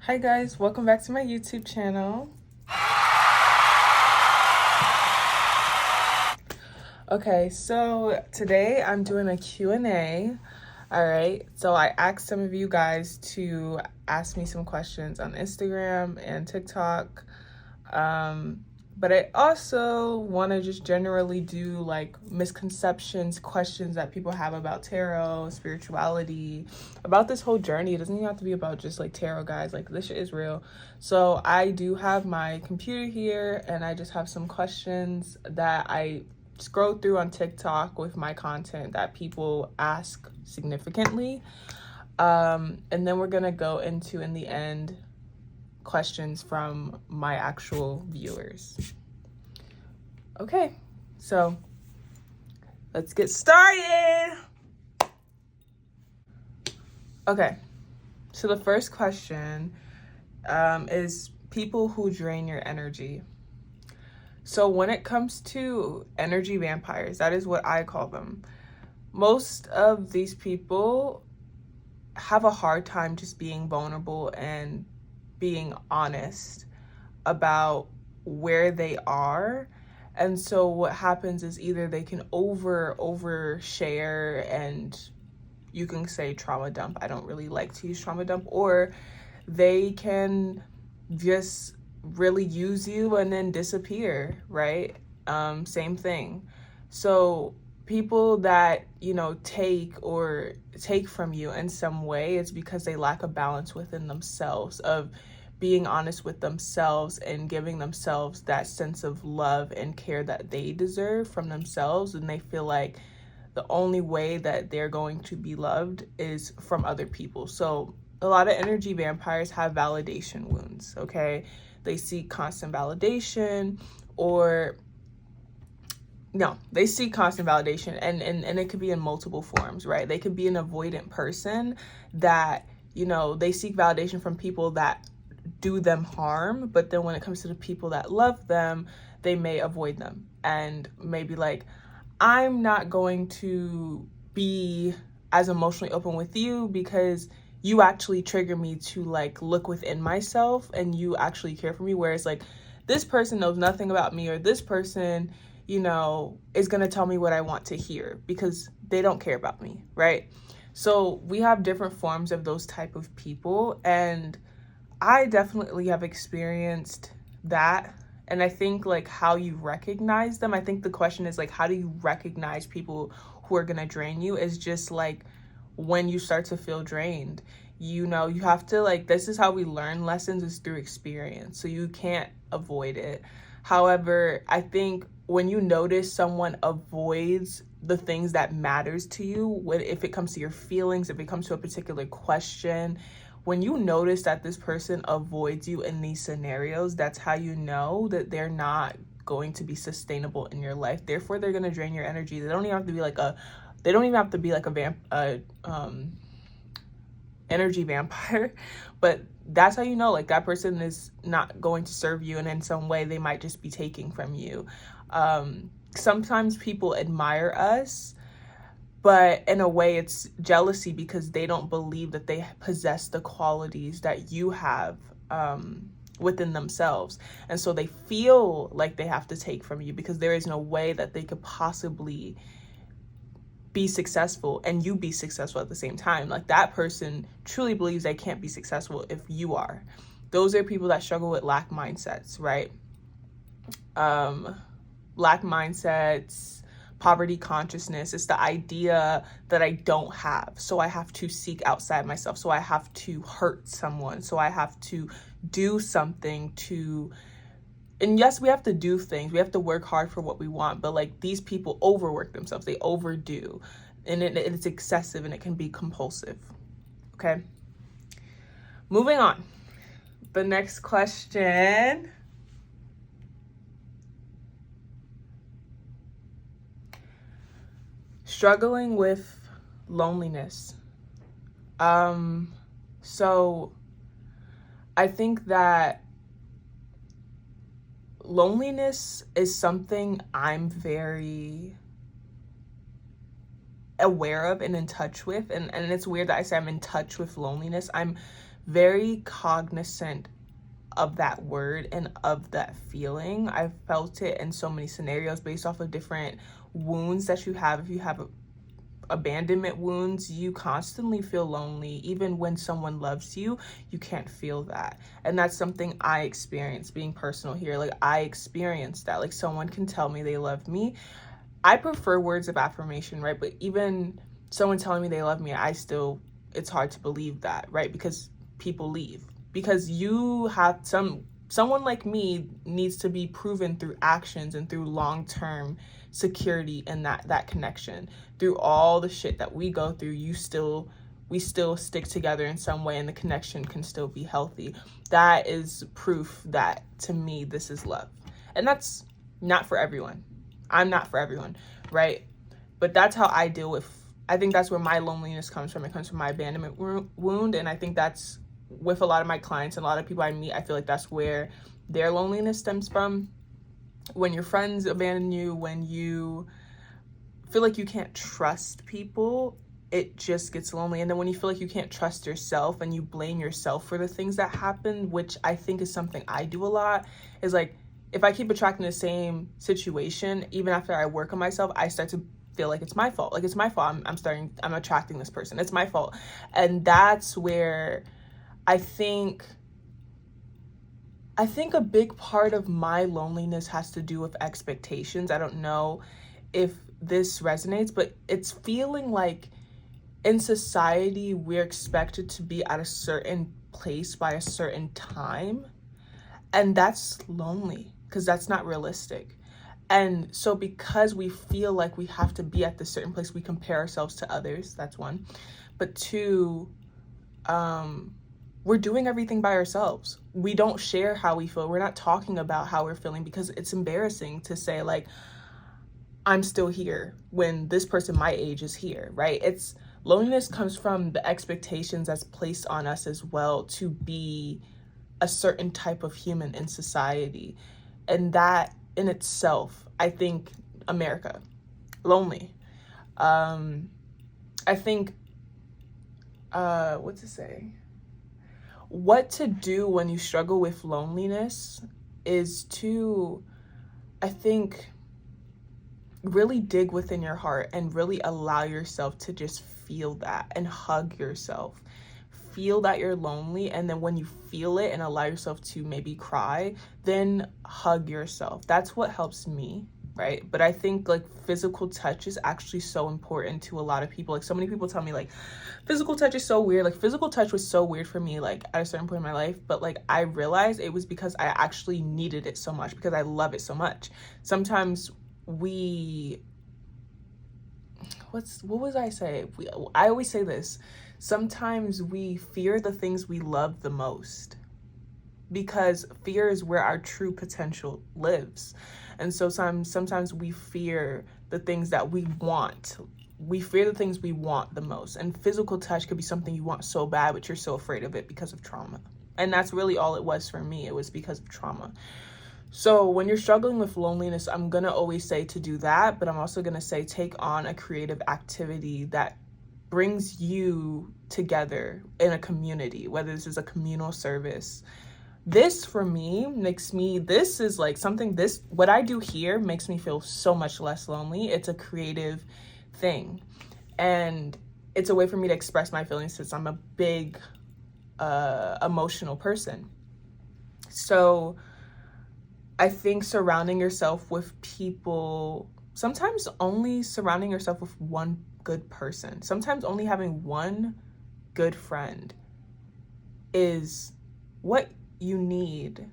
Hi guys, welcome back to my YouTube channel. Okay, so today I'm doing a Q&A. All right, so I asked some of you guys to ask me some questions on Instagram and TikTok. But I also want to just generally do like misconceptions, questions that people have about tarot, spirituality, about this whole journey. It doesn't even have to be about just like tarot, guys. Like, this shit is real. So I do have my computer here, and I just have some questions that I scroll through on TikTok with my content that people ask significantly. And then we're gonna go into, in the end, questions from my actual viewers. Okay, so let's get started. Okay, so the first question is people who drain your energy. So when it comes to energy vampires, that is what I call them. Most of these people have a hard time just being vulnerable and being honest about where they are. And so what happens is either they can overshare, and you can say trauma dump. I don't really like to use trauma dump. Or they can just really use you and then disappear, right? Same thing. So people that, take from you in some way, it's because they lack a balance within themselves of being honest with themselves and giving themselves that sense of love and care that they deserve from themselves. And they feel like the only way that they're going to be loved is from other people. So a lot of energy vampires have validation wounds, okay? They seek constant validation, or no, they seek constant validation, and it could be in multiple forms, right? They could be an avoidant person that, they seek validation from people that do them harm, but then when it comes to the people that love them, they may avoid them and maybe like, I'm not going to be as emotionally open with you because you actually trigger me to like look within myself and you actually care for me. Whereas like, this person knows nothing about me, or this person, is going to tell me what I want to hear because they don't care about me, right? So we have different forms of those type of people, and I definitely have experienced that. And I think like how you recognize them, I think the question is like, how do you recognize people who are gonna drain you? Is just like when you start to feel drained, you have to, like, this is how we learn lessons, is through experience. So you can't avoid it. However, I think when you notice someone avoids the things that matters to you, if it comes to your feelings, if it comes to a particular question, when you notice that this person avoids you in these scenarios, that's how you know that they're not going to be sustainable in your life. Therefore, they're going to drain your energy. They don't even have to be like a energy vampire, but that's how you know, like, that person is not going to serve you, and in some way they might just be taking from you. Sometimes people admire us, but in a way it's jealousy because they don't believe that they possess the qualities that you have within themselves. And so they feel like they have to take from you because there is no way that they could possibly be successful and you be successful at the same time. Like, that person truly believes they can't be successful if you are. Those are people that struggle with lack mindsets, right? Lack mindsets, poverty consciousness. It's the idea that I don't have, so I have to seek outside myself, so I have to hurt someone, so I have to do something to, and yes, we have to do things, we have to work hard for what we want, but like, these people overwork themselves, they overdo, and it's excessive and it can be compulsive. Okay, moving on. The next question: struggling with loneliness. So I think that loneliness is something I'm very aware of and in touch with. And it's weird that I say I'm in touch with loneliness. I'm very cognizant of that word and of that feeling. I've felt it in so many scenarios based off of different wounds that you have. If you have abandonment wounds, you constantly feel lonely. Even when someone loves you, you can't feel that. And that's something I experienced, being personal here. Like, I experienced that. Like, someone can tell me they love me. I prefer words of affirmation, right? But even someone telling me they love me, it's hard to believe that, right? Because people leave. Because you have someone like me needs to be proven through actions and through long-term security in that connection. Through all the shit that we go through, we still stick together in some way, and the connection can still be healthy. That is proof that, to me, this is love. And that's not for everyone. I'm not for everyone, right? But that's how I deal with, I think that's where my loneliness comes from. It comes from my abandonment wound. And I think that's with a lot of my clients and a lot of people I meet, I feel like that's where their loneliness stems from. When your friends abandon you, when you feel like you can't trust people, it just gets lonely. And then when you feel like you can't trust yourself and you blame yourself for the things that happen, which I think is something I do a lot, is like, if I keep attracting the same situation, even after I work on myself, I start to feel like it's my fault. Like, it's my fault. I'm attracting this person. It's my fault. And that's where I think a big part of my loneliness has to do with expectations. I don't know if this resonates, but it's feeling like in society, we're expected to be at a certain place by a certain time. And that's lonely, because that's not realistic. And so because we feel like we have to be at this certain place, we compare ourselves to others. That's one. But two, we're doing everything by ourselves. We don't share how we feel. We're not talking about how we're feeling because it's embarrassing to say, like, I'm still here when this person my age is here, right? Loneliness comes from the expectations that's placed on us as well to be a certain type of human in society. And that in itself, I think, America, lonely. I think, what to say? What to do when you struggle with loneliness is to, I think, really dig within your heart and really allow yourself to just feel that and hug yourself. Feel that you're lonely, and then when you feel it and allow yourself to maybe cry, then hug yourself. That's what helps me, right? But I think, like, physical touch is actually so important to a lot of people. Like, so many people tell me, like, physical touch is so weird. Like, physical touch was so weird for me, like, at a certain point in my life, but, like, I realized it was because I actually needed it so much, because I love it so much. Sometimes I always say this. Sometimes we fear the things we love the most, because fear is where our true potential lives. And so sometimes we fear the things that we want. We fear the things we want the most. And physical touch could be something you want so bad, but you're so afraid of it because of trauma. And that's really all it was for me. It was because of trauma. So when you're struggling with loneliness, I'm going to always say to do that, but I'm also going to say take on a creative activity that brings you together in a community, whether this is a communal service. This, for me, what I do here makes me feel so much less lonely. It's a creative thing. And it's a way for me to express my feelings, since I'm a big emotional person. So I think surrounding yourself with people, sometimes only surrounding yourself with one good person, sometimes only having one good friend is what you need.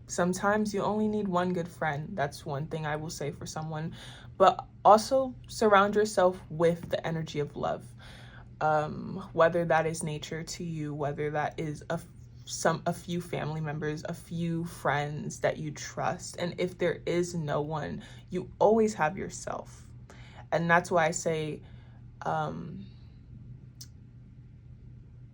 Sometimes you only need one good friend. That's one thing I will say for someone. But also surround yourself with the energy of love. Whether that is nature to you, whether that is a few family members, a few friends that you trust. And if there is no one, you always have yourself. And that's why I say,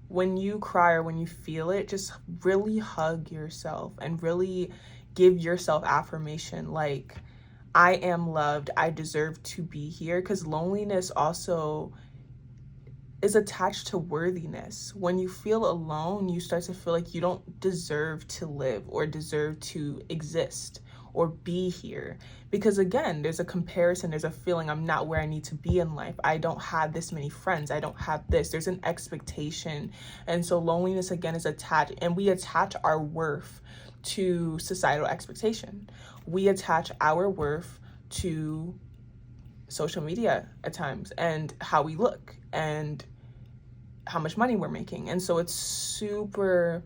when you cry or when you feel it, just really hug yourself and really give yourself affirmation, like, I am loved, I deserve to be here. Because loneliness also is attached to worthiness. When you feel alone, you start to feel like you don't deserve to live or deserve to exist or be here. Because again, there's a comparison, there's a feeling I'm not where I need to be in life. I don't have this many friends. I don't have this. There's an expectation. And so loneliness again is attached, and we attach our worth to societal expectation. We attach our worth to social media at times and how we look and how much money we're making. And so it's super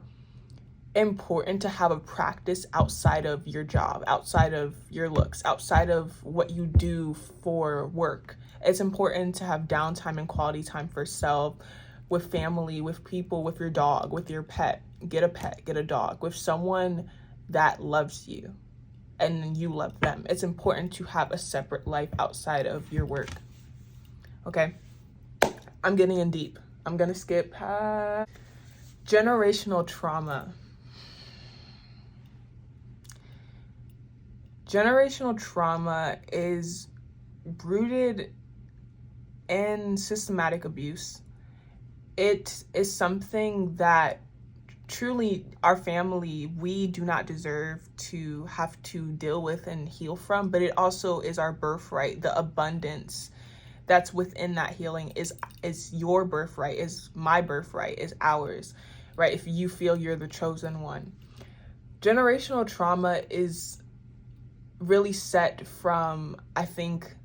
important to have a practice outside of your job, outside of your looks, outside of what you do for work. It's important to have downtime and quality time for self, with family, with people, with your dog, with your pet. Get a dog, with someone that loves you and you love them. It's important to have a separate life outside of your work. Okay, I'm getting in deep. I'm gonna skip past generational trauma. Generational trauma is rooted in systematic abuse. It is something that truly our family, we do not deserve to have to deal with and heal from, but it also is our birthright. The abundance that's within that healing is your birthright, is my birthright, is ours, right? If you feel you're the chosen one. Generational trauma is really set from, I think,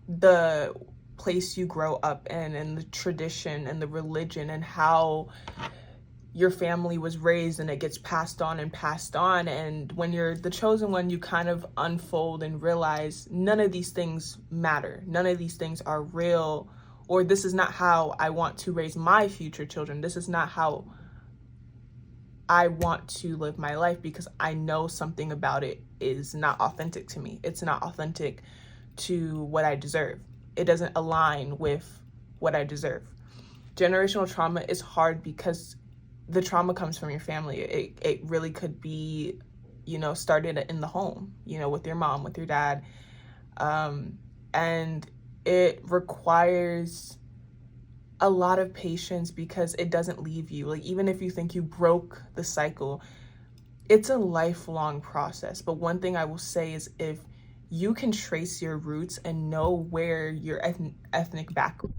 the place you grow up in and the tradition and the religion and how your family was raised, and it gets passed on. And when you're the chosen one, you kind of unfold and realize none of these things matter. None of these things are real, or this is not how I want to raise my future children. This is not how I want to live my life, because I know something about it is not authentic to me. It's not authentic to what I deserve. It doesn't align with what I deserve. Generational trauma is hard because the trauma comes from your family. It really could be, started in the home, with your mom, with your dad. And it requires a lot of patience because it doesn't leave you. Like, even if you think you broke the cycle, it's a lifelong process. But one thing I will say is, if you can trace your roots and know where your ethnic background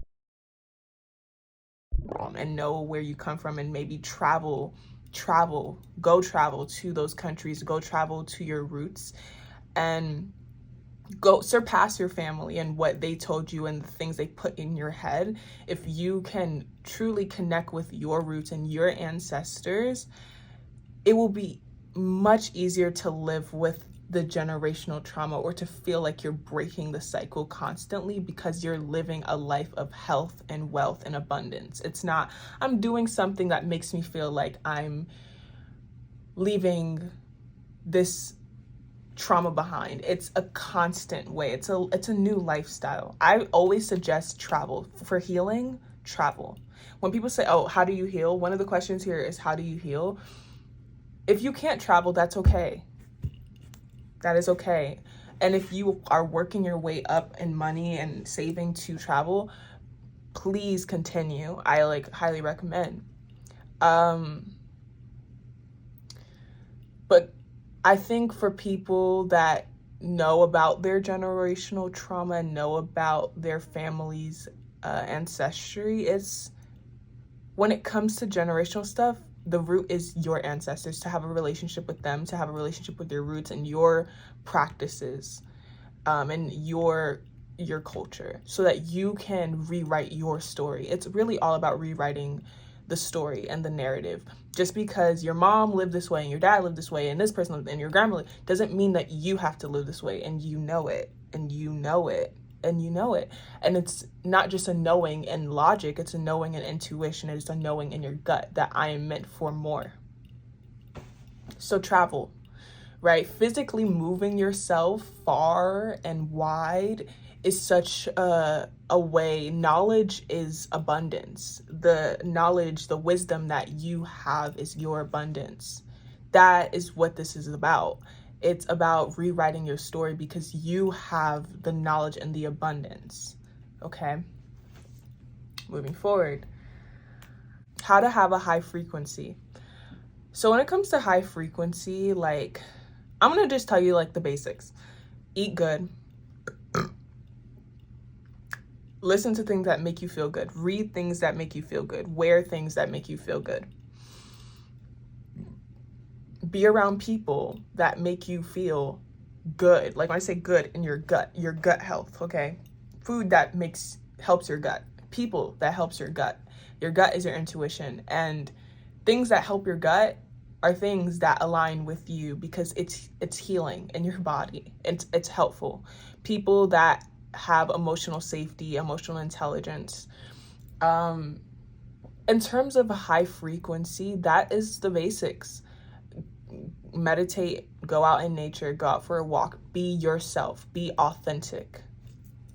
and know where you come from, and maybe travel to those countries, go travel to your roots, and go surpass your family and what they told you and the things they put in your head. If you can truly connect with your roots and your ancestors, it will be much easier to live with the generational trauma, or to feel like you're breaking the cycle constantly, because you're living a life of health and wealth and abundance. It's not, I'm doing something that makes me feel like I'm leaving this trauma behind. It's a constant way. It's a new lifestyle. I always suggest travel for healing. Travel. When people say, oh, how do you heal? One of the questions here is, how do you heal? If you can't travel, that's okay. That is okay. And if you are working your way up in money and saving to travel, please continue. I highly recommend. But I think for people that know about their generational trauma and know about their family's ancestry, it's, when it comes to generational stuff, the root is your ancestors. To have a relationship with them, to have a relationship with your roots and your practices, and your culture, so that you can rewrite your story. It's really all about rewriting the story and the narrative. Just because your mom lived this way and your dad lived this way and this person lived and your grandma lived, doesn't mean that you have to live this way, and you know it, and you know it, and you know it. And it's not just a knowing and logic, it's a knowing and intuition. It's a knowing in your gut that I am meant for more. So travel, right? Physically moving yourself far and wide is such a way. Knowledge is abundance. The knowledge, the wisdom that you have is your abundance. That is what this is about. It's about rewriting your story because you have the knowledge and the abundance. Okay. moving forward. How to have a high frequency. So when it comes to high frequency, like, I'm gonna just tell you like the basics. Eat good. Listen to things that make you feel good. Read things that make you feel good. Wear things that make you feel good. Be around people that make you feel good. Like when I say good, in your gut health, okay? Food that helps your gut. People that helps your gut. Your gut is your intuition, and things that help your gut are things that align with you because it's healing in your body. It's helpful. People that have emotional safety, emotional intelligence. In terms of a high frequency, that is the basics. Meditate, go out in nature, go out for a walk, be yourself, be authentic.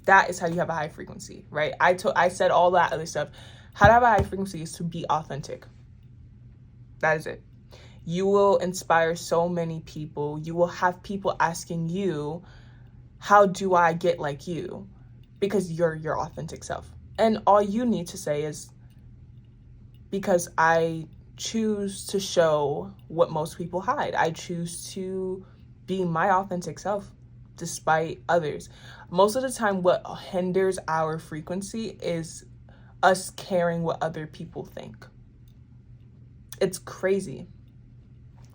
That is how you have a high frequency, right? I said all that other stuff. How to have a high frequency is to be authentic. That is it. You will inspire so many people. You will have people asking you, how do I get like you? Because you're your authentic self. And all you need to say is, because I choose to show what most people hide. I choose to be my authentic self despite others. Most of the time, what hinders our frequency is us caring what other people think. It's crazy.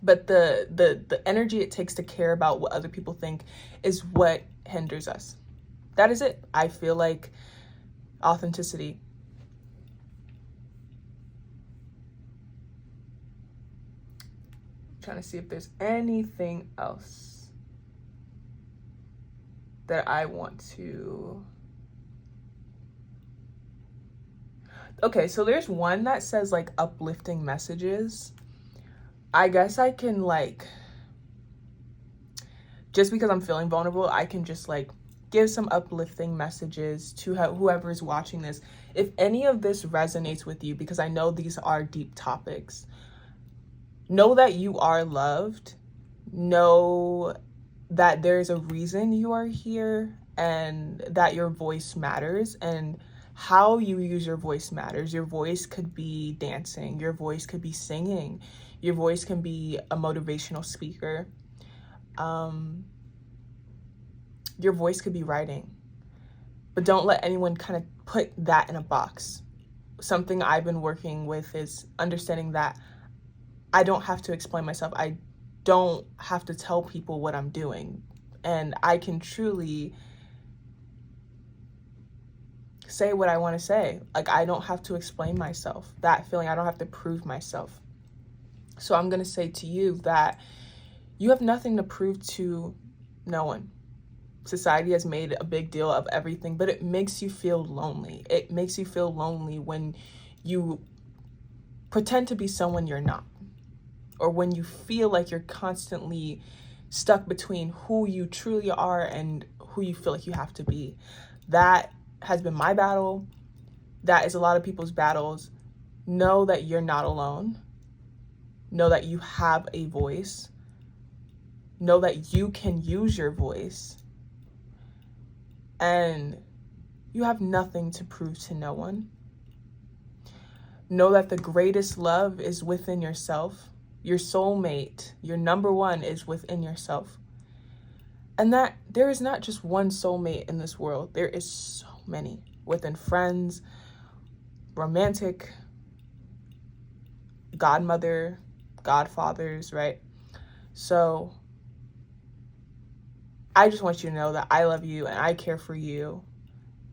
But the energy it takes to care about what other people think is what hinders us. That is it. I feel like authenticity. I'm trying to see if there's anything else that I want to. Okay, so there's one that says like uplifting messages. I guess I can like, just because I'm feeling vulnerable, I can just like give some uplifting messages to whoever is watching this. If any of this resonates with you, because I know these are deep topics, know that you are loved. Know that there's a reason you are here and that your voice matters, and how you use your voice matters. Your voice could be dancing, your voice could be singing, your voice can be a motivational speaker. Your voice could be writing. But don't let anyone kind of put that in a box. Something I've been working with is understanding that I don't have to explain myself. I don't have to tell people what I'm doing. And I can truly say what I want to say. Like, I don't have to explain myself. That feeling, I don't have to prove myself. So I'm going to say to you that you have nothing to prove to no one. Society has made a big deal of everything, but it makes you feel lonely. It makes you feel lonely when you pretend to be someone you're not, or when you feel like you're constantly stuck between who you truly are and who you feel like you have to be. That has been my battle. That is a lot of people's battles. Know that you're not alone. Know that you have a voice. Know that you can use your voice. And you have nothing to prove to no one. Know that the greatest love is within yourself. Your soulmate, your number one, is within yourself. And that there is not just one soulmate in this world. There is so many within friends, romantic, godmother, godfathers, right? So I just want you to know that I love you and I care for you,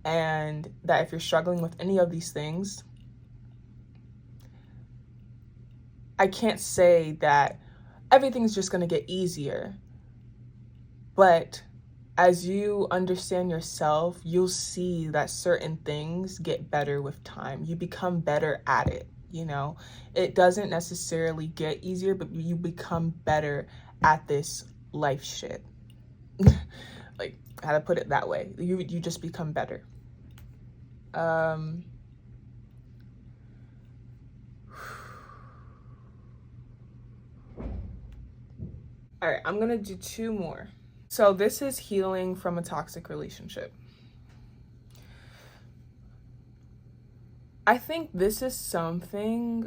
and that if you're struggling with any of these things, I can't say that everything's just going to get easier, but as you understand yourself, you'll see that certain things get better with time. You become better at it, you know? It doesn't necessarily get easier, but you become better at this life shit. Like, how to put it that way. You just become better. All right, I'm gonna do two more. So this is healing from a toxic relationship. I think this is something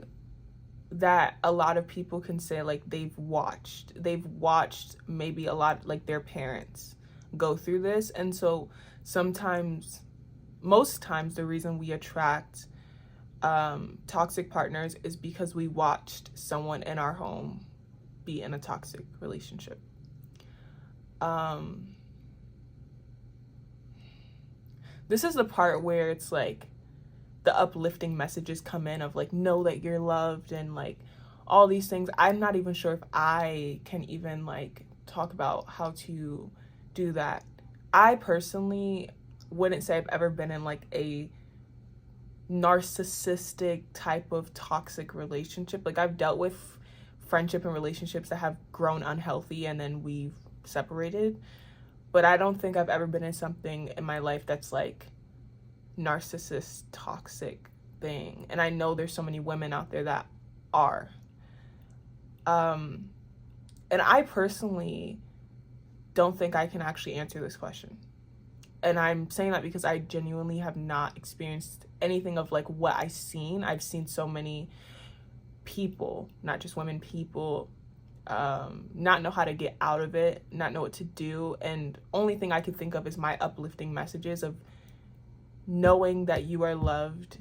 that a lot of people can say, like, they've watched maybe a lot, like, their parents go through this. And so sometimes, most times, the reason we attract toxic partners is because we watched someone in our home be in a toxic relationship. This is the part where it's like the uplifting messages come in of like, know that you're loved and like all these things. I'm not even sure if I can even like talk about how to do that. I personally wouldn't say I've ever been in like a narcissistic type of toxic relationship. Like, I've dealt with friendship and relationships that have grown unhealthy and then we've separated, but I don't think I've ever been in something in my life that's like narcissist toxic thing. And I know there's so many women out there that are. And I personally don't think I can actually answer this question. And I'm saying that because I genuinely have not experienced anything of like what I've seen. I've seen so many people, not just women, people not know how to get out of it, not know what to do. And only thing I can think of is my uplifting messages of knowing that you are loved.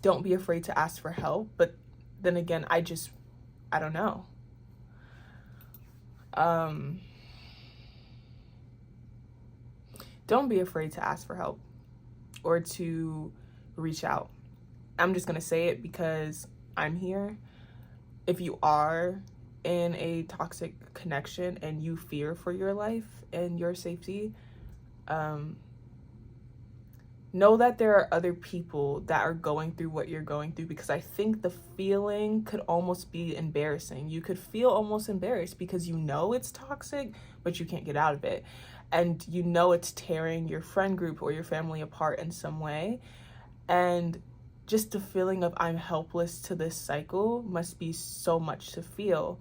Don't be afraid to ask for help. But then again, I don't know. Don't be afraid to ask for help or to reach out. I'm just going to say it because I'm here. If you are in a toxic connection and you fear for your life and your safety, know that there are other people that are going through what you're going through, because I think the feeling could almost be embarrassing. You could feel almost embarrassed because you know it's toxic, but you can't get out of it. And you know it's tearing your friend group or your family apart in some way. And just the feeling of I'm helpless to this cycle must be so much to feel.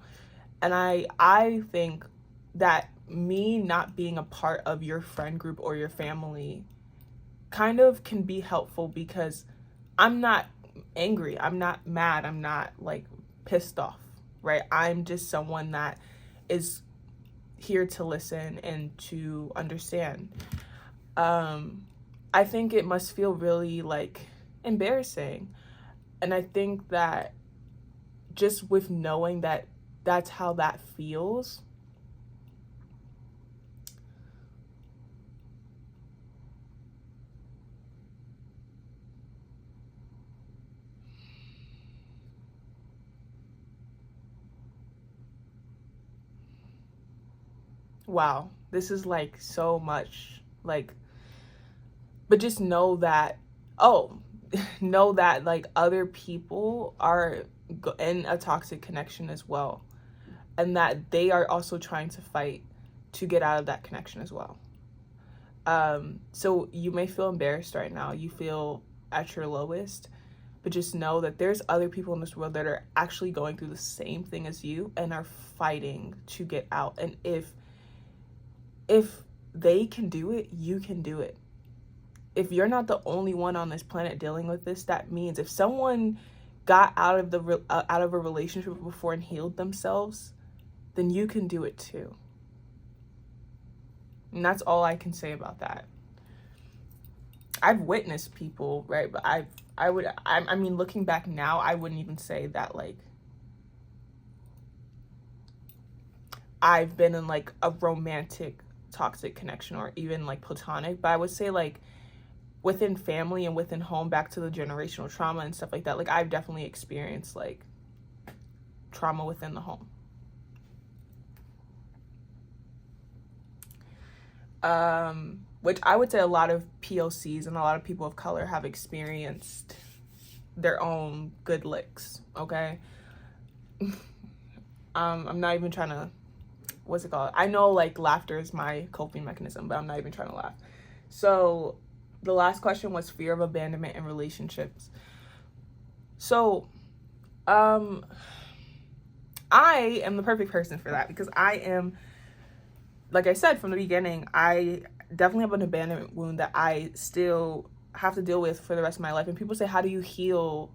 And I think that me not being a part of your friend group or your family kind of can be helpful, because I'm not angry, I'm not mad, I'm not like pissed off, right? I'm just someone that is here to listen and to understand. I think it must feel really like embarrassing. And I think that just with knowing that that's how that feels, wow, this is like so much, like, but just know that, know that like other people are in a toxic connection as well, and that they are also trying to fight to get out of that connection as well. So you may feel embarrassed right now, you feel at your lowest, but just know that there's other people in this world that are actually going through the same thing as you and are fighting to get out. And if they can do it, you can do it. If you're not the only one on this planet dealing with this, that means if someone got out of a relationship before and healed themselves, then you can do it too. And that's all I can say about that. I've witnessed people, right? But I mean, looking back now, I wouldn't even say that like I've been in like a romantic toxic connection or even like platonic, but I would say like within family and within home, back to the generational trauma and stuff like that, like I've definitely experienced like trauma within the home. Which I would say a lot of POCs and a lot of people of color have experienced their own good licks, okay? I'm not even trying to, what's it called? I know like laughter is my coping mechanism, but I'm not even trying to laugh. So the last question was fear of abandonment in relationships. So I am the perfect person for that, because I am, like I said from the beginning, I definitely have an abandonment wound that I still have to deal with for the rest of my life. And people say, how do you heal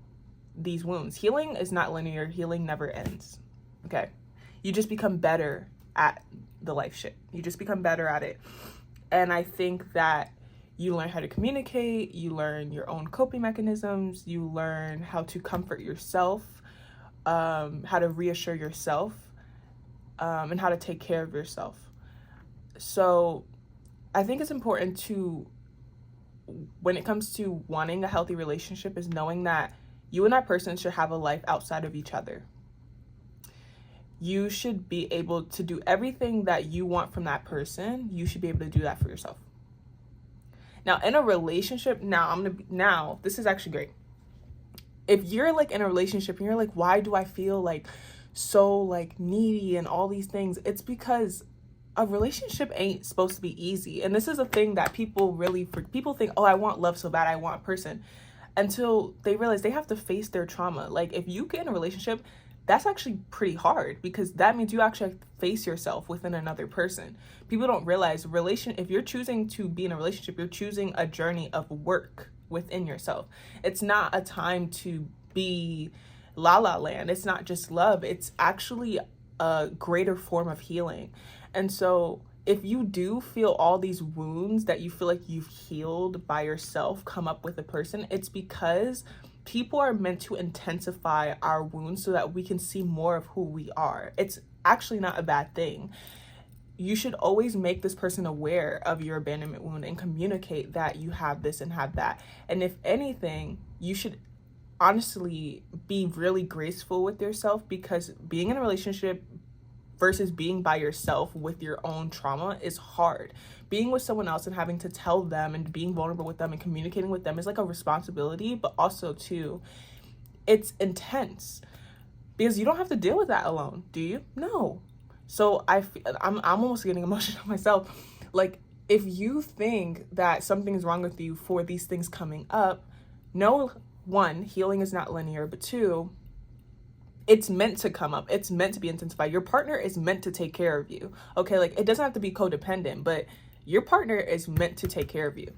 these wounds? Healing is not linear. Healing never ends. Okay. You just become better at the life shit. You just become better at it. And I think that you learn how to communicate, you learn your own coping mechanisms, you learn how to comfort yourself, how to reassure yourself, and how to take care of yourself. So I think it's important to, when it comes to wanting a healthy relationship, is knowing that you and that person should have a life outside of each other. You should be able to do everything that you want from that person. You should be able to do that for yourself. Now, in a relationship, now this is actually great. If you're like in a relationship and you're like, why do I feel like so like needy and all these things? It's because a relationship ain't supposed to be easy. And this is a thing that people think, oh, I want love so bad, I want a person, until they realize they have to face their trauma. Like, if you get in a relationship, that's actually pretty hard, because that means you actually have to face yourself within another person. People don't realize if you're choosing to be in a relationship, you're choosing a journey of work within yourself. It's not a time to be la la land. It's not just love. It's actually a greater form of healing. And so if you do feel all these wounds that you feel like you've healed by yourself come up with a person, it's because people are meant to intensify our wounds so that we can see more of who we are. It's actually not a bad thing. You should always make this person aware of your abandonment wound and communicate that you have this and have that. And if anything, you should honestly be really graceful with yourself, because being in a relationship versus being by yourself with your own trauma is hard. Being with someone else and having to tell them and being vulnerable with them and communicating with them is like a responsibility, but also too, it's intense, because you don't have to deal with that alone, do you? No. So I'm almost getting emotional myself. Like, if you think that something is wrong with you for these things coming up, no, one, healing is not linear, but two, it's meant to come up. It's meant to be intensified. Your partner is meant to take care of you. Okay, like, it doesn't have to be codependent, but your partner is meant to take care of you,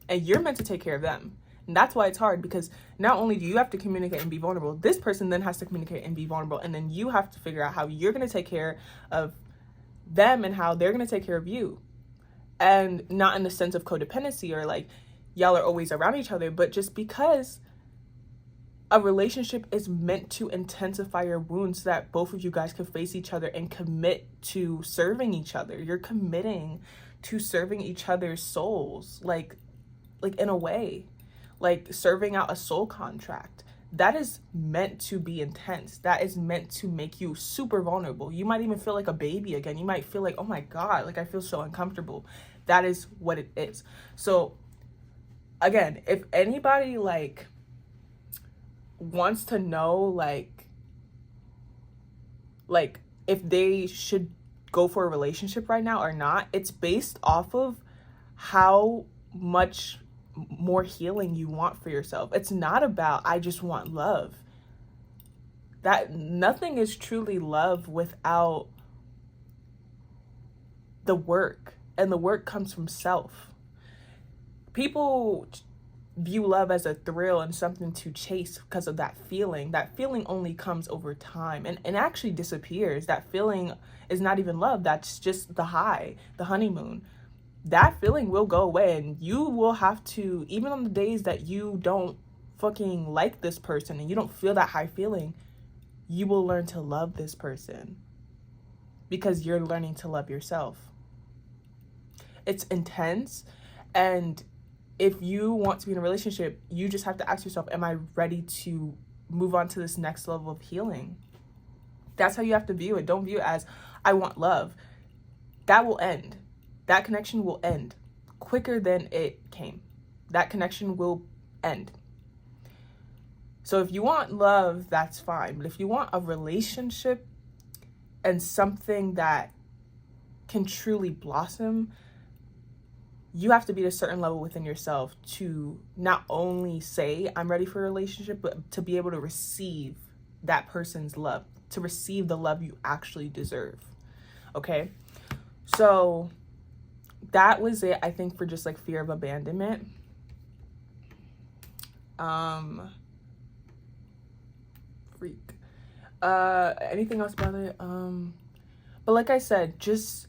and you're meant to take care of them. And that's why it's hard, because not only do you have to communicate and be vulnerable, this person then has to communicate and be vulnerable, and then you have to figure out how you're going to take care of them and how they're going to take care of you. And not in the sense of codependency or like y'all are always around each other, but just because a relationship is meant to intensify your wounds so that both of you guys can face each other and commit to serving each other. You're committing to serving each other's souls, like in a way, like serving out a soul contract. That is meant to be intense. That is meant to make you super vulnerable. You might even feel like a baby again. You might feel like, oh my God, like I feel so uncomfortable. That is what it is. So again, if anybody like wants to know like if they should go for a relationship right now or not, it's based off of how much more healing you want for yourself. It's not about, I just want love. That nothing is truly love without the work, and the work comes from self. People view love as a thrill and something to chase because of that feeling. That feeling only comes over time and actually disappears. That feeling is not even love. That's just the high, the honeymoon. That feeling will go away, and you will have to, even on the days that you don't fucking like this person and you don't feel that high feeling, you will learn to love this person because you're learning to love yourself. It's intense, and if you want to be in a relationship, you just have to ask yourself, am I ready to move on to this next level of healing? That's how you have to view it. Don't view it as, I want love. That will end. That connection will end quicker than it came. That connection will end. So if you want love, that's fine. But if you want a relationship and something that can truly blossom, you have to be at a certain level within yourself to not only say, I'm ready for a relationship, but to be able to receive that person's love, to receive the love you actually deserve. Okay? So that was it, I think, for just like fear of abandonment. Freak. Anything else about it? But like I said, just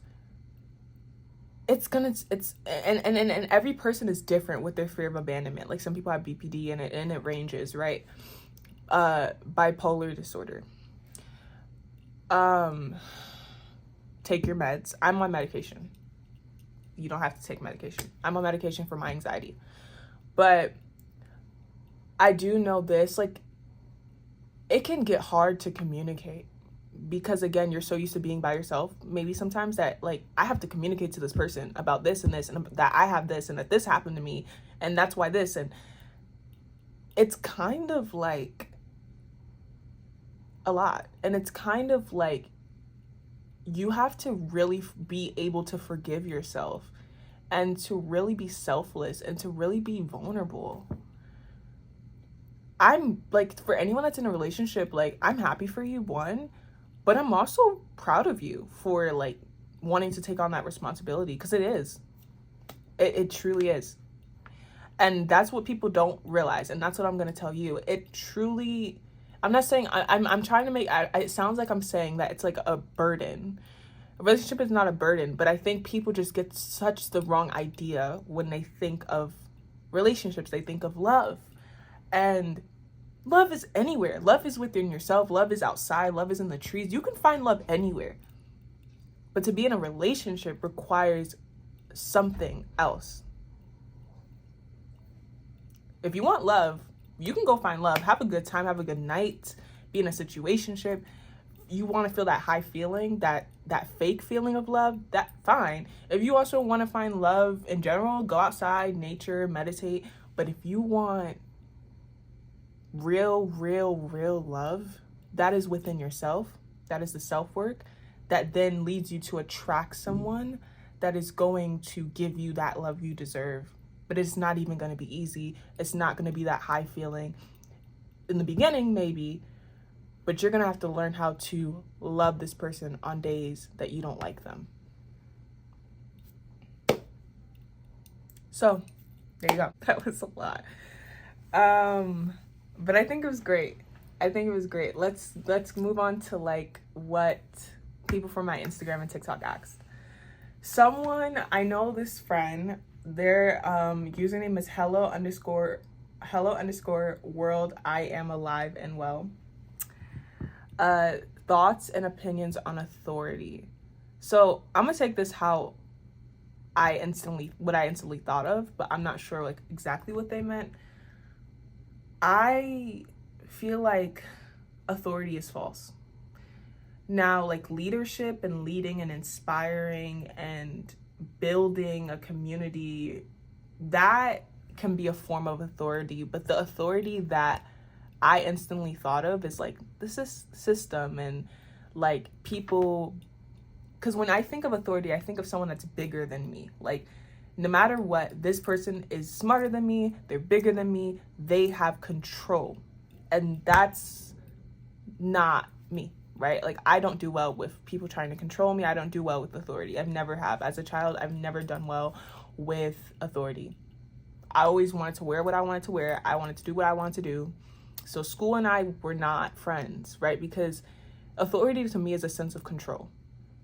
and every person is different with their fear of abandonment. Like some people have BPD and it ranges, right? Bipolar disorder. Take your meds. I'm on medication. You don't have to take medication. I'm on medication for my anxiety. But I do know this, like, it can get hard to communicate because, again, you're so used to being by yourself. Maybe sometimes that, like, I have to communicate to this person about this and that I have this and that this happened to me and that's why this. And it's kind of like a lot. And it's kind of like you have to really be able to forgive yourself and to really be selfless and to really be vulnerable. I'm like, for anyone that's in a relationship, like, I'm happy for you, one, but I'm also proud of you for like wanting to take on that responsibility, because it truly is. And that's what people don't realize, and that's what I'm going to tell you. It truly, I'm not saying, I'm trying to make, it sounds like I'm saying that it's like a burden. A relationship is not a burden, but I think people just get such the wrong idea when they think of relationships. They think of love. And love is anywhere. Love is within yourself. Love is outside. Love is in the trees. You can find love anywhere. But to be in a relationship requires something else. If you want love, you can go find love. Have a good time. Have a good night. Be in a situationship. You want to feel that high feeling, that fake feeling of love, that fine. If you also want to find love in general, go outside, nature, meditate. But if you want real love, that is within yourself. That is the self-work that then leads you to attract someone that is going to give you that love you deserve. But it's not even going to be easy. It's not going to be that high feeling. In the beginning, maybe, but you're going to have to learn how to love this person on days that you don't like them. So, there you go. That was a lot. But I think it was great. Let's move on to like what people from my Instagram and TikTok asked. I know this friend, their username is hello_world I am alive and well. Thoughts and opinions on authority. So I'm gonna take this how what I instantly thought of, but I'm not sure like exactly what they meant. I feel like authority is false. Now, like leadership and leading and inspiring and building a community, that can be a form of authority, but the authority that I instantly thought of is like this is system and like people, because when I think of authority, I think of someone that's bigger than me. Like no matter what, this person is smarter than me, they're bigger than me, they have control. And that's not me, right? Like I don't do well with people trying to control me. I don't do well with authority. I've never have. As a child, I've never done well with authority. I always wanted to wear what I wanted to wear. I wanted to do what I wanted to do. So school and I were not friends, right? Because authority to me is a sense of control.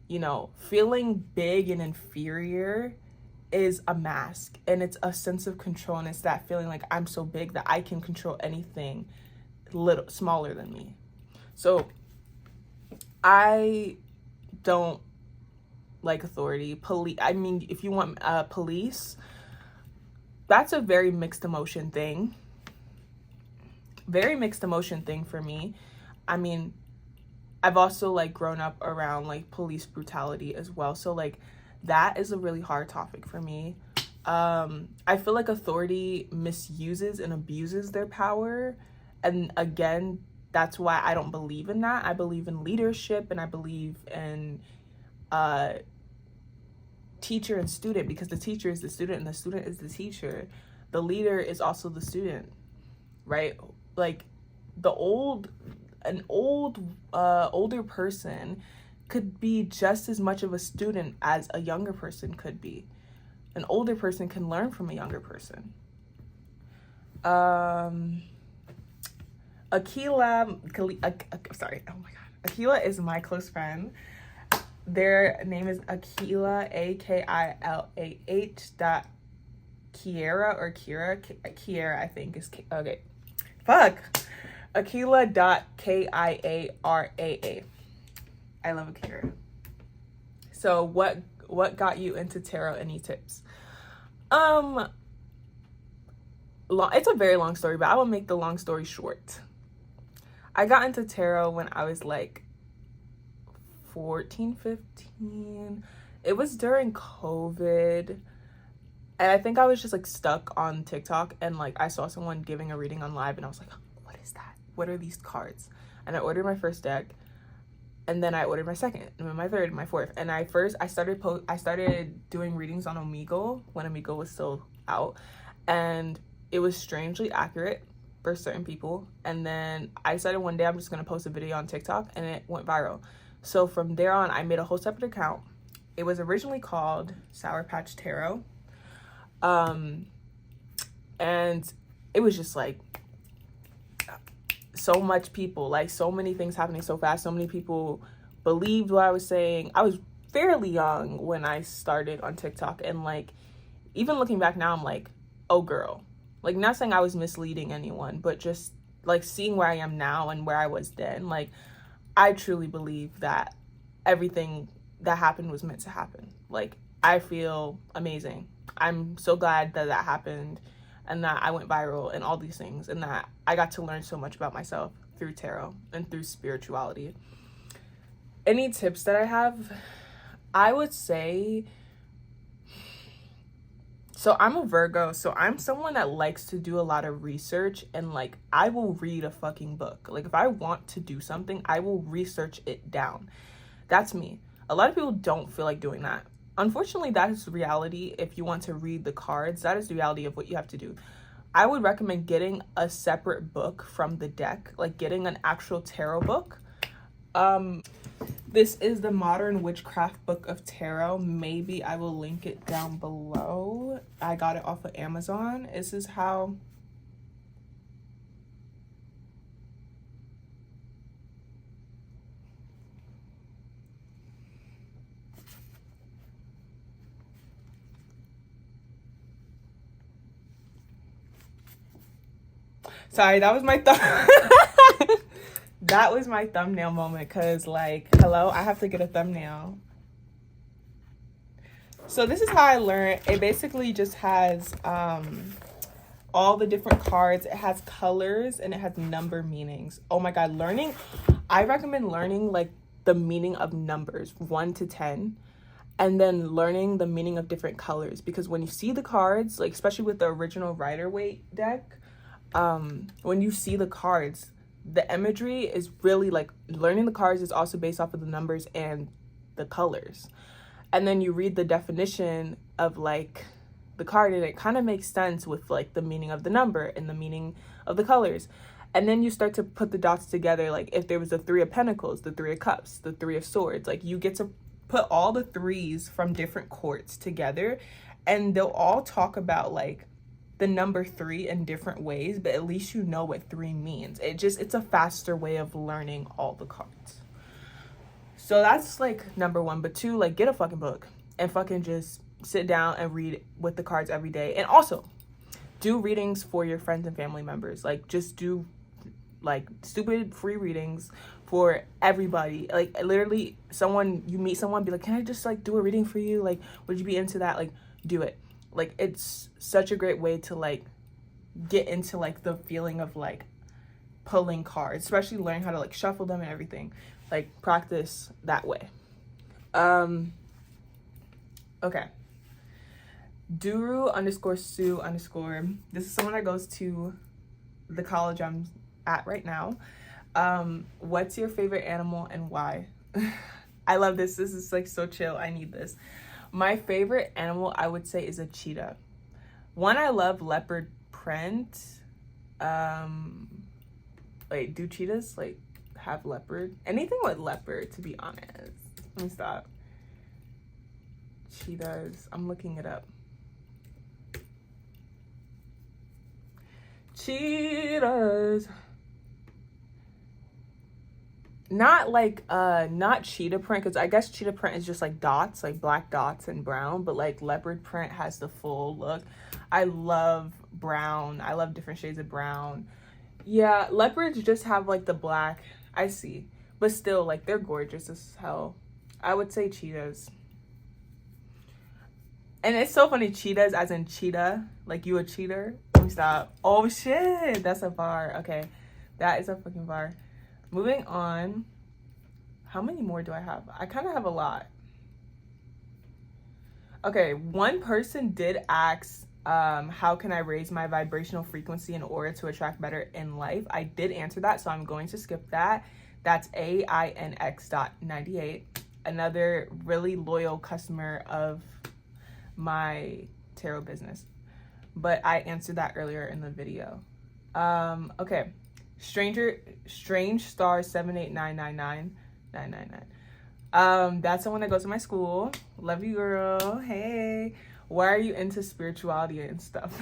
You know, feeling big and inferior is a mask, and it's a sense of control, and it's that feeling like I'm so big that I can control anything little smaller than me. So I don't like authority. I mean, if you want police, that's a very mixed emotion thing. Very mixed emotion thing for me. I mean, I've also like grown up around like police brutality as well. So like that is a really hard topic for me. I feel like authority misuses and abuses their power. And again, that's why I don't believe in that. I believe in leadership, and I believe in teacher and student, because the teacher is the student and the student is the teacher. The leader is also the student, right? Like an older person could be just as much of a student as a younger person could be. An older person can learn from a younger person. Sorry, oh my god. Akila is my close friend. Their name is Akila, Akilah dot Kiera or Kiera, I think is okay. Fuck. Akilah dot Kiaraa. I love Akira. So what got you into tarot? Any tips? It's a very long story, but I will make the long story short. I got into tarot when I was like 14, 15. It was during COVID. And I think I was just like stuck on TikTok, and like I saw someone giving a reading on live, and I was like, what is that? What are these cards? And I ordered my first deck, and then I ordered my second, and then my third, and my fourth. And I started doing readings on Omegle when Omegle was still out, and it was strangely accurate for certain people. And then I decided one day I'm just gonna post a video on TikTok, and it went viral. So from there on, I made a whole separate account. It was originally called Sour Patch Tarot. And it was just like so much people, like so many things happening so fast. So many people believed what I was saying. I was fairly young when I started on TikTok, and like even looking back now, I'm like, oh girl, like not saying I was misleading anyone, but just like seeing where I am now and where I was then, like I truly believe that everything that happened was meant to happen. Like I feel amazing. I'm so glad that that happened, and that I went viral and all these things, and that I got to learn so much about myself through tarot and through spirituality. Any tips that I have? I would say, so I'm a Virgo, so I'm someone that likes to do a lot of research, and like I will read a fucking book. Like if I want to do something, I will research it down. That's me. A lot of people don't feel like doing that. Unfortunately, that is reality. If you want to read the cards, that is the reality of what you have to do. I would recommend getting a separate book from the deck, like getting an actual tarot book. This is the Modern Witchcraft Book of Tarot. Maybe I will link it down below. I got it off of Amazon. This is how... Sorry, that was my that was my thumbnail moment, because like, hello, I have to get a thumbnail. So this is how I learned. It basically just has all the different cards. It has colors and it has number meanings. Oh my god, I recommend learning like the meaning of numbers 1 to 10, and then learning the meaning of different colors, because when you see the cards, like especially with the original Rider-Waite deck, when you see the cards, the imagery is really like, learning the cards is also based off of the numbers and the colors. And then you read the definition of like the card, and it kind of makes sense with like the meaning of the number and the meaning of the colors. And then you start to put the dots together. Like if there was the 3 of Pentacles, the 3 of Cups, the 3 of Swords, like you get to put all the 3s from different courts together, and they'll all talk about like the number 3 in different ways, but at least you know what 3 means. It's a faster way of learning all the cards. So that's like number 1. But 2, like get a fucking book and fucking just sit down and read with the cards every day. And also do readings for your friends and family members. Like just do like stupid free readings for everybody. Like literally you meet someone, be like, can I just like do a reading for you? Like, would you be into that? Like do it. Like it's such a great way to like get into like the feeling of like pulling cards, especially learning how to like shuffle them and everything. Like practice that way. Okay. Duru_Sue_. This is someone that goes to the college I'm at right now. What's your favorite animal and why? I love this. This is like so chill. I need this. My favorite animal, I would say, is a cheetah. One, I love leopard print. Wait, do cheetahs like have leopard? Anything with leopard, to be honest. Let me stop. Cheetahs. I'm looking it up. Cheetahs. Not like not cheetah print, because I guess cheetah print is just like dots, like black dots and brown, but like leopard print has the full look. I love brown. I love different shades of brown. Yeah, leopards just have like the black. I see. But still, like, they're gorgeous as hell. I would say cheetahs. And it's so funny, cheetahs as in cheetah. Like, you a cheater? Let me stop. Oh, shit. That's a bar. Okay. That is a fucking bar. Moving on. How many more do I have? I kind of have a lot. Okay. One person did ask, how can I raise my vibrational frequency in order to attract better in life? I did answer that, so I'm going to skip that. That's AINX.98. Another really loyal customer of my tarot business. But I answered that earlier in the video. Okay. Strange Star 789999999. That's the one that goes to my school. Love you, girl. Hey. Why are you into spirituality and stuff?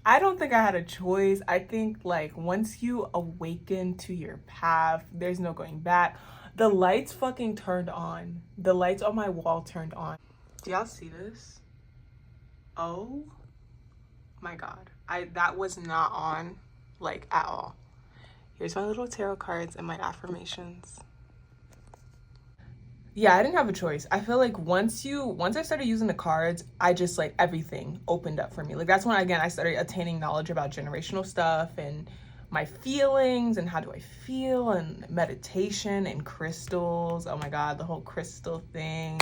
I don't think I had a choice. I think like once you awaken to your path, there's no going back. The lights fucking turned on. The lights on my wall turned on. Do y'all see this? Oh my God. That was not on like at all. Here's my little tarot cards and my affirmations. Yeah, I didn't have a choice. I feel like once I started using the cards, I just like everything opened up for me. Like that's when again I started attaining knowledge about generational stuff and my feelings and how do I feel and meditation and crystals. Oh my God, the whole crystal thing.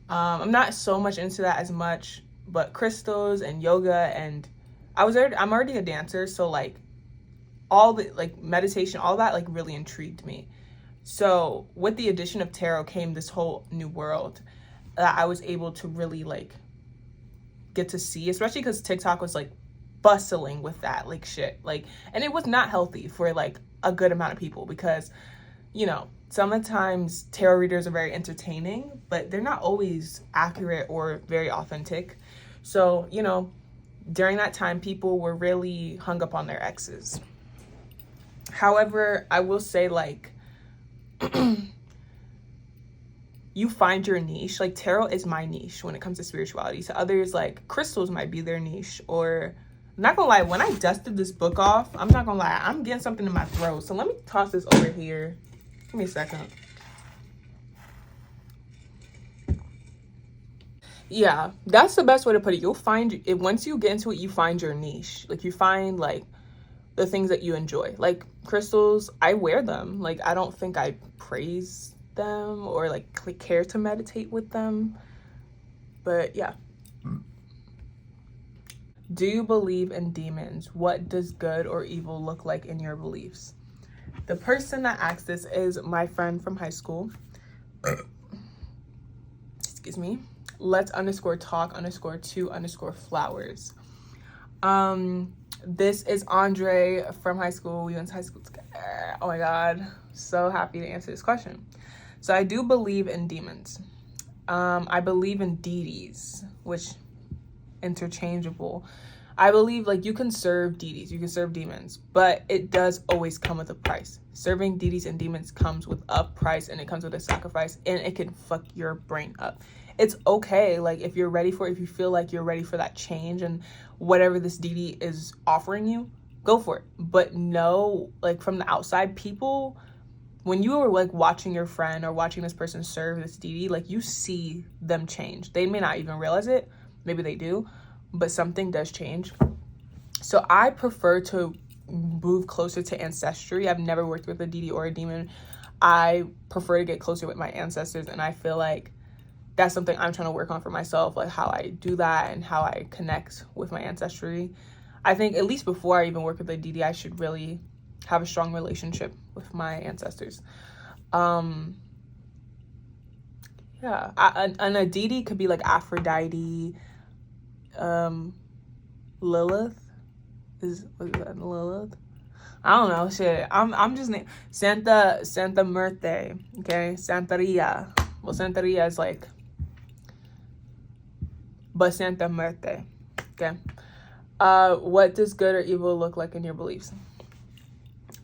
I'm not so much into that as much, but crystals and yoga, and I'm already a dancer, so like all the like meditation, all that like really intrigued me. So with the addition of tarot came this whole new world that I was able to really like get to see, especially because TikTok was like bustling with that like shit. Like, and it was not healthy for like a good amount of people because, you know, sometimes tarot readers are very entertaining, but they're not always accurate or very authentic. So, you know, during that time, people were really hung up on their exes. However, I will say like, you find your niche. Like tarot is my niche when it comes to spirituality. To others, like crystals might be their niche. Or I'm not gonna lie, when I dusted this book off, I'm not gonna lie, I'm getting something in my throat. So let me toss this over here. Give me a second. Yeah, that's the best way to put it. You'll find it once you get into it, you find your niche. Like you find like the things that you enjoy. Like crystals, I wear them. Like I don't think I praise them or like care to meditate with them. But yeah. Do you believe in demons? What does good or evil look like in your beliefs? The person that asked this is my friend from high school. Excuse me. Let's _talk_2_flowers. This is Andre from high school. We went to high school together. Oh my God. So happy to answer this question. So I do believe in demons. I believe in deities, which interchangeable. I believe like you can serve deities, you can serve demons, but it does always come with a price. Serving deities and demons comes with a price, and it comes with a sacrifice, and it can fuck your brain up. It's okay, like if you're ready for it, if you feel like you're ready for that change and whatever this deity is offering you, go for it. But no, like from the outside, people, when you are like watching your friend or watching this person serve this deity, like you see them change. They may not even realize it, maybe they do, but something does change. So I prefer to move closer to ancestry. I've never worked with a deity or a demon. I prefer to get closer with my ancestors, and I feel like that's something I'm trying to work on for myself, like how I do that and how I connect with my ancestry. I think at least before I even work with a deity, I should really have a strong relationship with my ancestors. Yeah, and a deity could be like Aphrodite, Lilith. Was that Lilith? I don't know, shit. I'm just Santa Muerte, okay? Santeria. Well, Santeria is like, but Santa Muerte, okay? What does good or evil look like in your beliefs?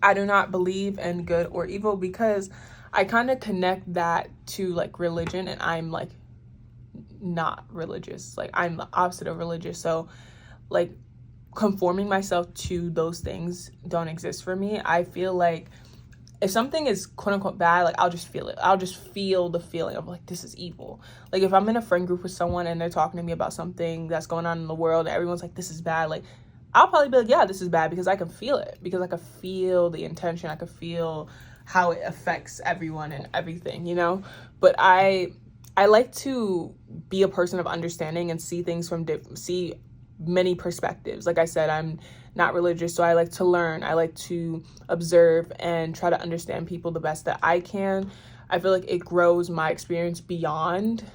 I do not believe in good or evil because I kind of connect that to like religion, and I'm like not religious. Like I'm the opposite of religious. So like conforming myself to those things don't exist for me. I feel like if something is quote unquote bad, like I'll just feel it. I'll just feel the feeling of like, this is evil. Like if I'm in a friend group with someone and they're talking to me about something that's going on in the world and everyone's like, this is bad, like I'll probably be like, yeah, this is bad, because I can feel it, because I can feel the intention, I can feel how it affects everyone and everything, you know? But I like to be a person of understanding and see things from see many perspectives. Like I said, I'm not religious, so I like to learn. I like to observe and try to understand people the best that I can. I feel like it grows my experience beyond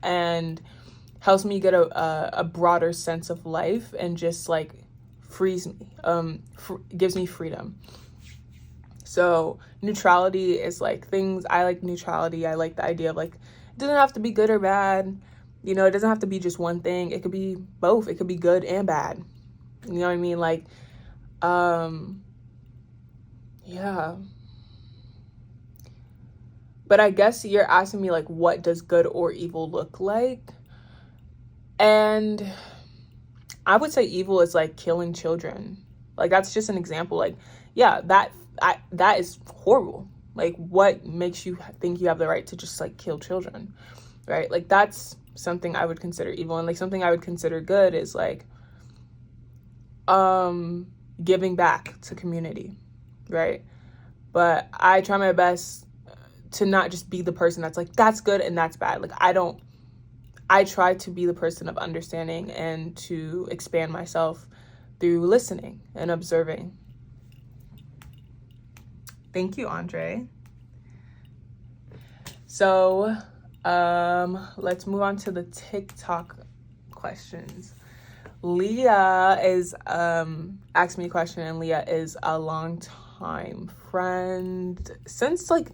and helps me get a broader sense of life, and just like frees me, gives me freedom. So neutrality is like things, I like neutrality. I like the idea of like, it doesn't have to be good or bad. You know, it doesn't have to be just one thing. It could be both. It could be good and bad. You know what I mean? Like, yeah. But I guess you're asking me like, what does good or evil look like? And I would say evil is like killing children. Like that's just an example. Like, yeah, that is horrible. Like, what makes you think you have the right to just like kill children, right? Like that's something I would consider evil. And like something I would consider good is like giving back to community, right? But I try my best to not just be the person that's like, that's good and that's bad. Like I try to be the person of understanding and to expand myself through listening and observing. Thank you, Andre. So let's move on to the TikTok questions. Leah is asked me a question, and Leah is a long time friend since like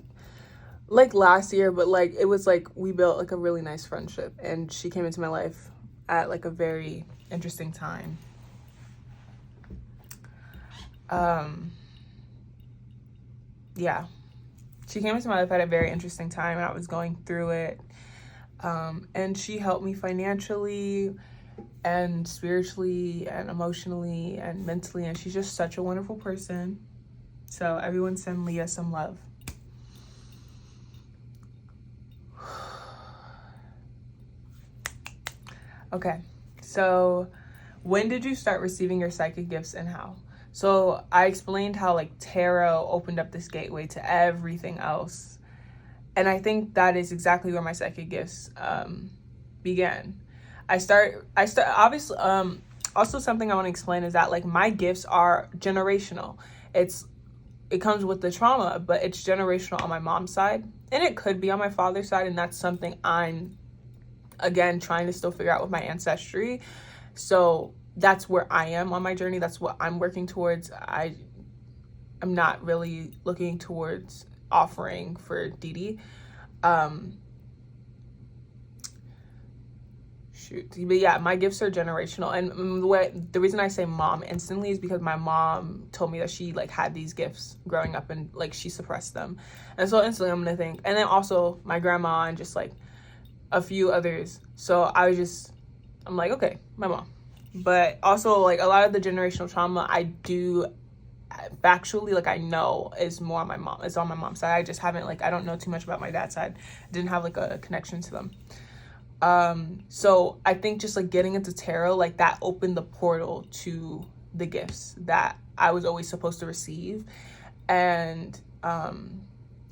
last year, but like it was like we built like a really nice friendship, and she came into my life at like a very interesting time. Yeah, she came into my life at a very interesting time, and I was going through it, and she helped me financially and spiritually and emotionally and mentally, and she's just such a wonderful person. So everyone send Leah some love. Okay, so when did you start receiving your psychic gifts and how? So I explained how like tarot opened up this gateway to everything else. And I think that is exactly where my psychic gifts began. I start obviously, also something I want to explain is that like my gifts are generational. It comes with the trauma, but it's generational on my mom's side, and it could be on my father's side. And that's something I'm, again, trying to still figure out with my ancestry. So that's where I am on my journey. That's what I'm working towards. I'm not really looking towards offering for Didi. But yeah, my gifts are generational. And the reason I say mom instantly is because my mom told me that she like had these gifts growing up, and like she suppressed them. And so instantly I'm gonna think, and then also my grandma and just like a few others. So I'm like, okay, my mom. But also like a lot of the generational trauma I do factually, like I know is more on my mom. It's on my mom's side. I just haven't I don't know too much about my dad's side. I didn't have like a connection to them. So I think just like getting into tarot, like that opened the portal to the gifts that I was always supposed to receive. And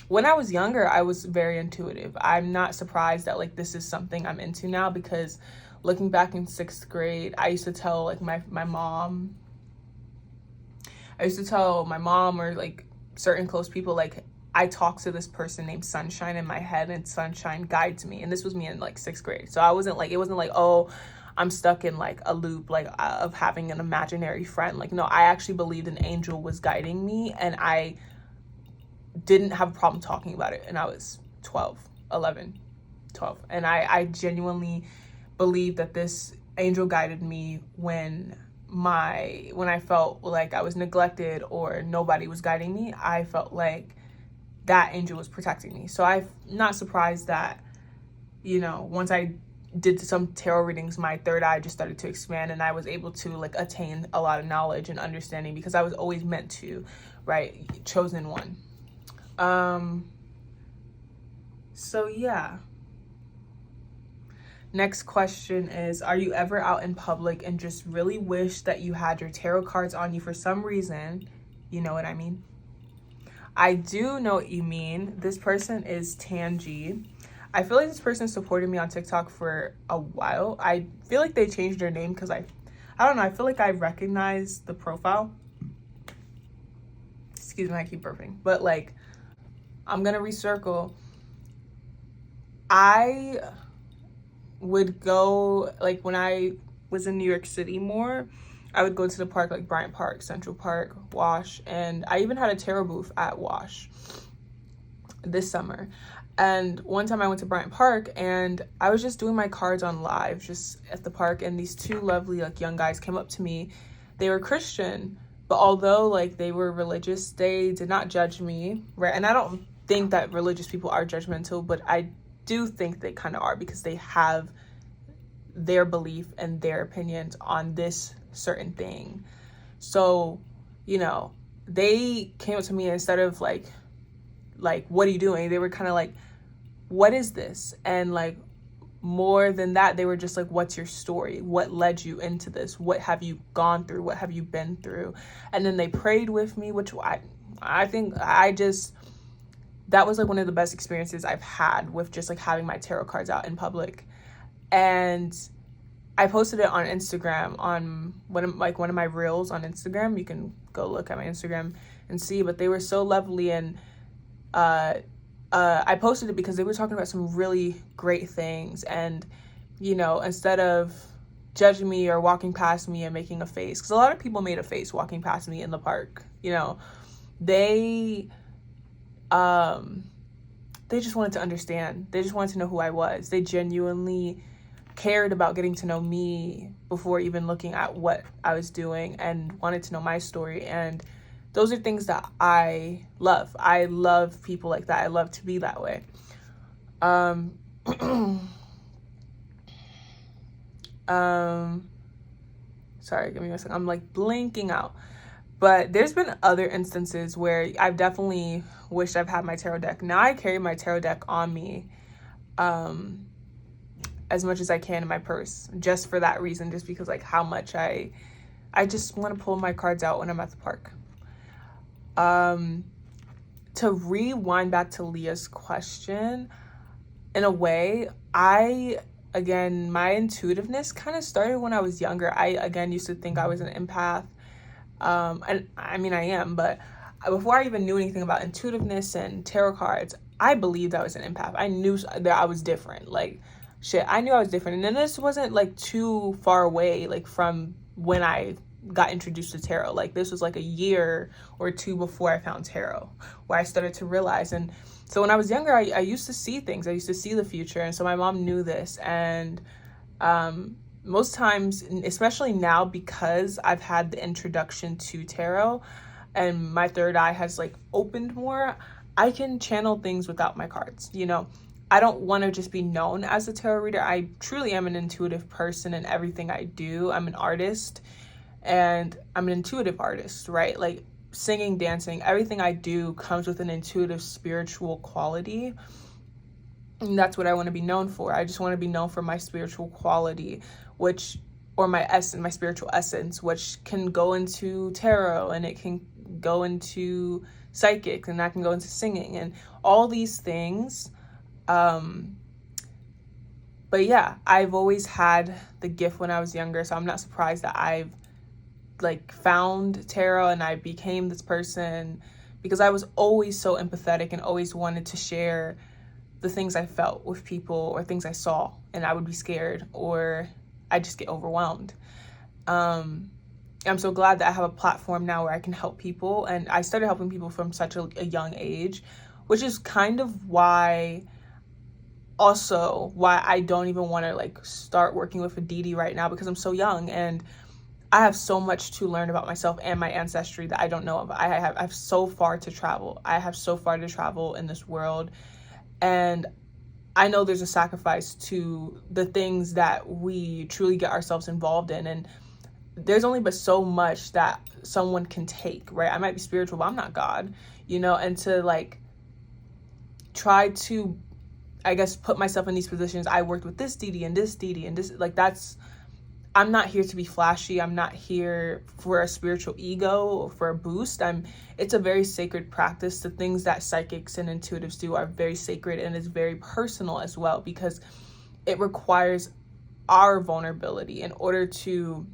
when I was younger, I was very intuitive. I'm not surprised that like this is something I'm into now, because looking back in 6th grade, I used to tell like my mom, or like certain close people, like I talk to this person named Sunshine in my head, and Sunshine guides me. And this was me in like 6th grade. So it wasn't like, oh, I'm stuck in like a loop, like of having an imaginary friend. Like, no, I actually believed an angel was guiding me, and I didn't have a problem talking about it. And I was 12. And I genuinely believe that this angel guided me when when I felt like I was neglected or nobody was guiding me, I felt like that angel was protecting me. So I'm not surprised that, once I did some tarot readings, my third eye just started to expand and I was able to like attain a lot of knowledge and understanding because I was always meant to, right? Chosen one. So yeah. Next question is, are you ever out in public and just really wish that you had your tarot cards on you for some reason? You know what I mean? I do know what you mean. This person is Tangi. I feel like this person supported me on TikTok for a while. I feel like they changed their name because I don't know. I feel like I recognize the profile. Excuse me, I keep burping. But like, I'm going to recircle. I would go, like when I was in New York City more, I would go to the park like Bryant Park, Central Park, Wash, and I even had a tarot booth at Wash this summer. And one time I went to Bryant Park and I was just doing my cards on live just at the park, and these two lovely like young guys came up to me. They were Christian, but although like they were religious, they did not judge me, right? And I don't think that religious people are judgmental, but I do think they kind of are because they have their belief and their opinions on this certain thing. So, they came up to me, instead of like, what are you doing? They were kind of like, what is this? And like, more than that, they were just like, what's your story? What led you into this? What have you gone through? What have you been through? And then they prayed with me, which I think that was like one of the best experiences I've had with just like having my tarot cards out in public. And I posted it on Instagram on one of my reels on Instagram. You can go look at my Instagram and see, but they were so lovely. And I posted it because they were talking about some really great things. And, instead of judging me or walking past me and making a face, because a lot of people made a face walking past me in the park, they just wanted to understand. They just wanted to know who I was. They genuinely cared about getting to know me before even looking at what I was doing, and wanted to know my story. And those are things that I love. I love people like that. I love to be that way. Sorry, give me a second. I'm like blinking out. But there's been other instances where I've definitely wished I've had my tarot deck. Now I carry my tarot deck on me as much as I can in my purse, just for that reason, just because like how much I just want to pull my cards out when I'm at the park. To rewind back to Leah's question, in a way, my intuitiveness kind of started when I was younger. I, again, used to think I was an empath. And I mean, I am, but before I even knew anything about intuitiveness and tarot cards, I believed I was an empath. I knew that I was different. Like, shit, I knew I was different. And then this wasn't like too far away, like from when I got introduced to tarot. Like, this was like a year or two before I found tarot, where I started to realize. And so when I was younger, I used to see things. I used to see the future. And so my mom knew this. And most times, especially now, because I've had the introduction to tarot and my third eye has like opened more, I can channel things without my cards. I don't want to just be known as a tarot reader. I truly am an intuitive person in everything I do. I'm an artist, and I'm an intuitive artist, right? Like singing, dancing, everything I do comes with an intuitive spiritual quality. And that's what I want to be known for. I just want to be known for my spiritual quality, or my spiritual essence, which can go into tarot, and it can go into psychic, and that can go into singing and all these things. But yeah, I've always had the gift when I was younger, so I'm not surprised that I've like found tarot and I became this person, because I was always so empathetic and always wanted to share the things I felt with people or things I saw, and I would be scared or I just get overwhelmed. I'm so glad that I have a platform now where I can help people, and I started helping people from such a young age, which is kind of why I don't even want to like start working with Aditi right now, because I'm so young and I have so much to learn about myself and my ancestry that I don't know of. I have so far to travel. I have so far to travel in this world. And I know there's a sacrifice to the things that we truly get ourselves involved in. And there's only but so much that someone can take, right? I might be spiritual, but I'm not God, you know? And to like try to, I guess, put myself in these positions. I worked with this deity and this deity and this, like, that's, I'm not here to be flashy. I'm not here for a spiritual ego or for a boost. It's a very sacred practice. The things that psychics and intuitives do are very sacred, and it's very personal as well, because it requires our vulnerability. In order to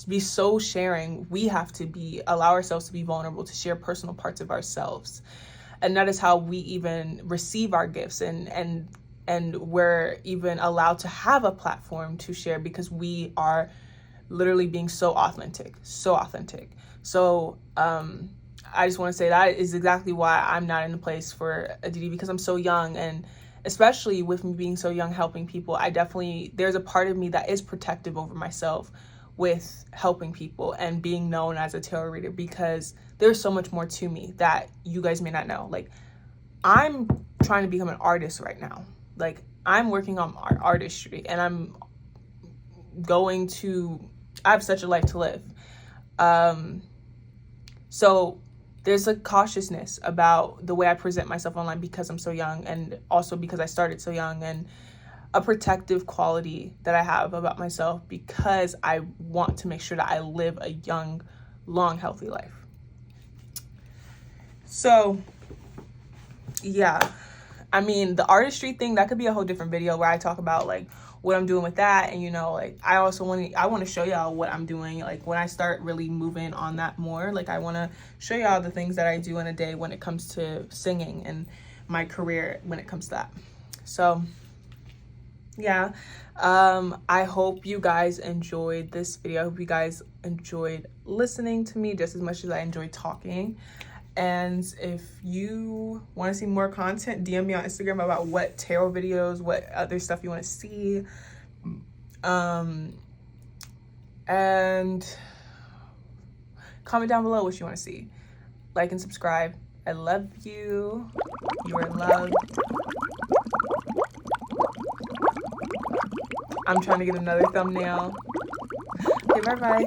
be so sharing, we have to allow ourselves to be vulnerable, to share personal parts of ourselves. And that is how we even receive our gifts, and we're even allowed to have a platform to share, because we are literally being so authentic. So I just want to say that is exactly why I'm not in the place for a DD, because I'm so young. And especially with me being so young, helping people, there's a part of me that is protective over myself with helping people and being known as a tarot reader, because there's so much more to me that you guys may not know. Like, I'm trying to become an artist right now. Like, I'm working on artistry, and I have such a life to live. So there's a cautiousness about the way I present myself online, because I'm so young, and also because I started so young, and a protective quality that I have about myself, because I want to make sure that I live a young, long, healthy life. So yeah, I mean, the artistry thing, that could be a whole different video where I talk about like what I'm doing with that. And, you know, like, I want to show y'all what I'm doing. Like, when I start really moving on that more, like, I want to show y'all the things that I do in a day when it comes to singing and my career when it comes to that. So yeah, I hope you guys enjoyed this video. I hope you guys enjoyed listening to me just as much as I enjoyed talking. And if you want to see more content, DM me on Instagram about what tarot videos, what other stuff you want to see. And comment down below what you want to see. Like and subscribe. I love you. You are loved. I'm trying to get another thumbnail. Okay, bye-bye.